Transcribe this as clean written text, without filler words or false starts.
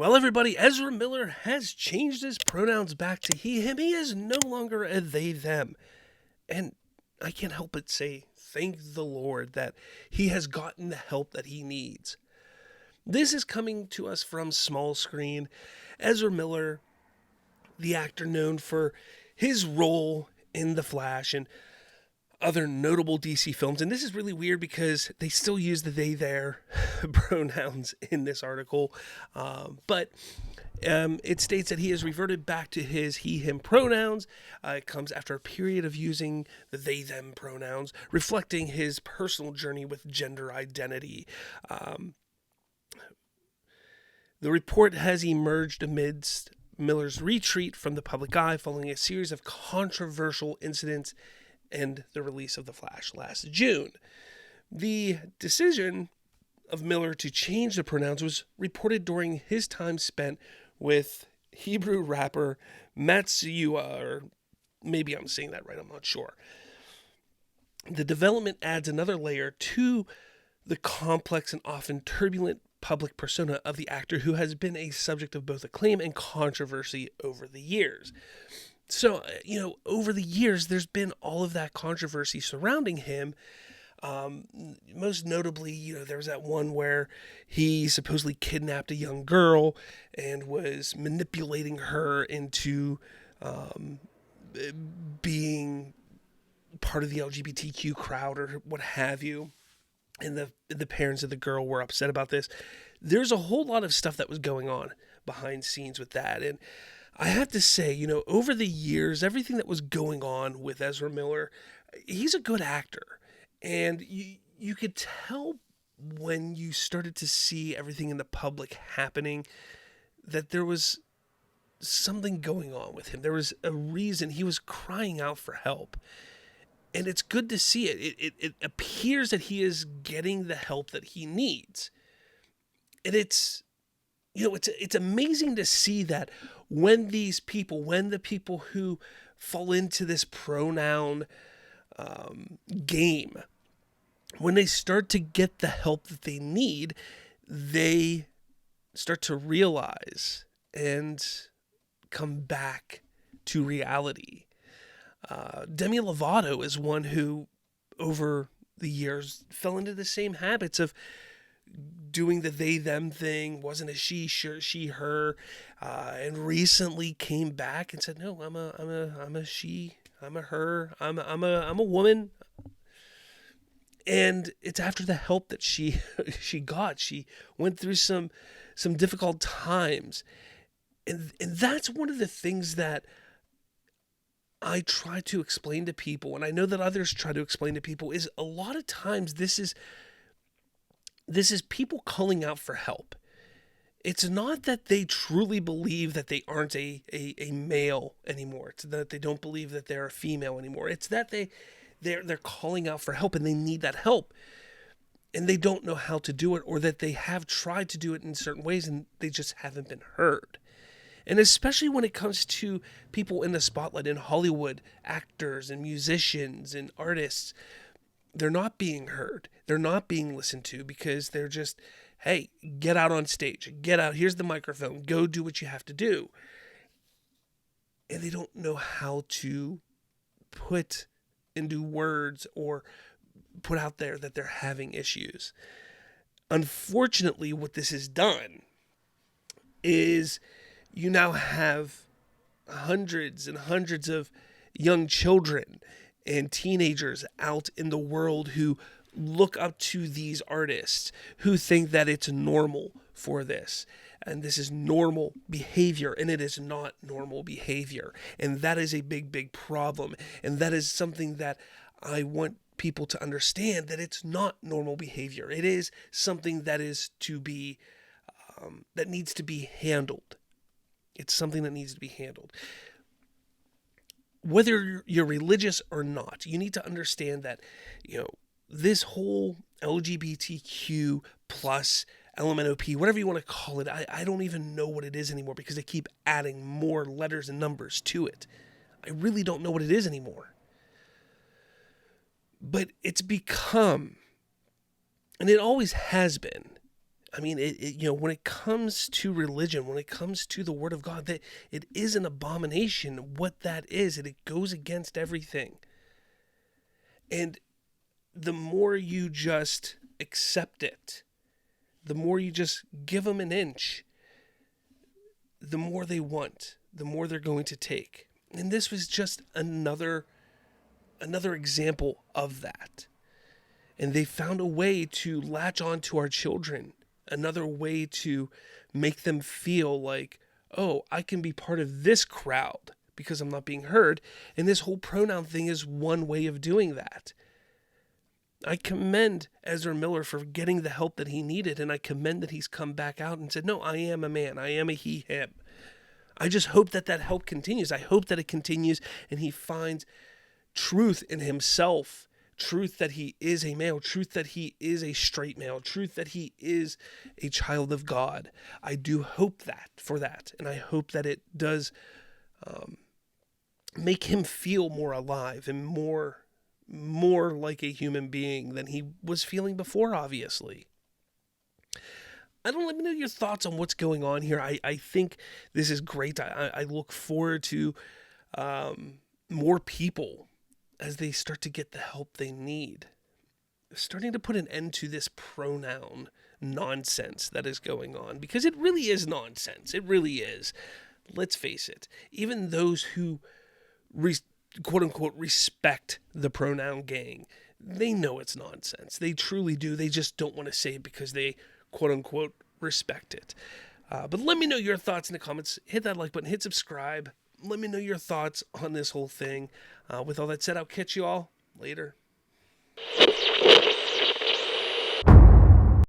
Well, everybody, Ezra Miller has changed his pronouns back to he, him. He is no longer a they, them. And I can't help but say, thank the Lord that he has gotten the help that he needs. This is coming to us from small screen. Ezra Miller, the actor known for his role in The Flash and other notable DC films. And this is really weird because they still use the they, their pronouns in this article. But it states that he has reverted back to his he, him pronouns. It comes after a period of using the they, them pronouns, reflecting his personal journey with gender identity. The report has emerged amidst Miller's retreat from the public eye following a series of controversial incidents and the release of The Flash last June. The decision of Miller to change the pronouns was reported during his time spent with Hebrew rapper Matsuyua, or maybe I'm saying that right, I'm not sure. The development adds another layer to the complex and often turbulent public persona of the actor, who has been a subject of both acclaim and controversy over the years. So, over the years, there's been all of that controversy surrounding him. Most notably, there was that one where he supposedly kidnapped a young girl and was manipulating her into being part of the LGBTQ crowd or what have you. And the parents of the girl were upset about this. There's a whole lot of stuff that was going on behind scenes with that. And I have to say, over the years, everything that was going on with Ezra Miller, he's a good actor. And you could tell when you started to see everything in the public happening that there was something going on with him. There was a reason. He was crying out for help. And it's good to see it. It appears that he is getting the help that he needs. And it's amazing to see that when the people who fall into this pronoun game, when they start to get the help that they need, they start to realize and come back to reality. Demi Lovato is one who, over the years, fell into the same habits of doing the they them thing. Wasn't a she, her, and recently came back and said, "No, I'm a she, I'm a her, I'm a woman." And it's after the help that she got. She went through some difficult times, and that's one of the things that I try to explain to people, and I know that others try to explain to people, is a lot of times this is people calling out for help. It's not that they truly believe that they aren't a male anymore. It's that they don't believe that they're a female anymore. It's that they're calling out for help and they need that help. And they don't know how to do it, or that they have tried to do it in certain ways and they just haven't been heard. And especially when it comes to people in the spotlight in Hollywood, actors and musicians and artists, they're not being heard. They're not being listened to because they're just, hey, get out on stage. Get out. Here's the microphone. Go do what you have to do. And they don't know how to put into words or put out there that they're having issues. Unfortunately, what this has done is you now have hundreds and hundreds of young children and teenagers out in the world who look up to these artists, who think that it's normal for this. And this is normal behavior, and it is not normal behavior. And that is a big, big problem. And that is something that I want people to understand, that it's not normal behavior. It is something that is to be, that needs to be handled. It's something that needs to be handled. Whether you're religious or not, you need to understand that, this whole LGBTQ plus LMNOP, whatever you want to call it, I don't even know what it is anymore because they keep adding more letters and numbers to it. I really don't know what it is anymore. But it's become, and it always has been, I mean, you know, when it comes to religion, when it comes to the Word of God, that it is an abomination. What that is, and it goes against everything. And the more you just accept it, the more you just give them an inch, the more they want, the more they're going to take. And this was just another example of that. And they found a way to latch on to our children, another way to make them feel like, oh, I can be part of this crowd because I'm not being heard. And this whole pronoun thing is one way of doing that. I commend Ezra Miller for getting the help that he needed, and I commend that he's come back out and said, no, I am a man. I am a he, him. I just hope that that help continues. I hope that it continues and he finds truth in himself, truth that he is a male, truth that he is a straight male, truth that he is a child of God. I do hope that for that, and I hope that it does make him feel more alive and more like a human being than he was feeling before, obviously. I don't let me know your thoughts on what's going on here. I think this is great. I look forward to more people as they start to get the help they need. Starting to put an end to this pronoun nonsense that is going on, because it really is nonsense. It really is. Let's face it. Even those who quote unquote respect the pronoun gang, they know it's nonsense. They truly do. They just don't want to say it because they quote unquote respect it. But let me know your thoughts in the comments. Hit that like button, hit subscribe. Let me know your thoughts on this whole thing. With all that said, I'll catch you all later.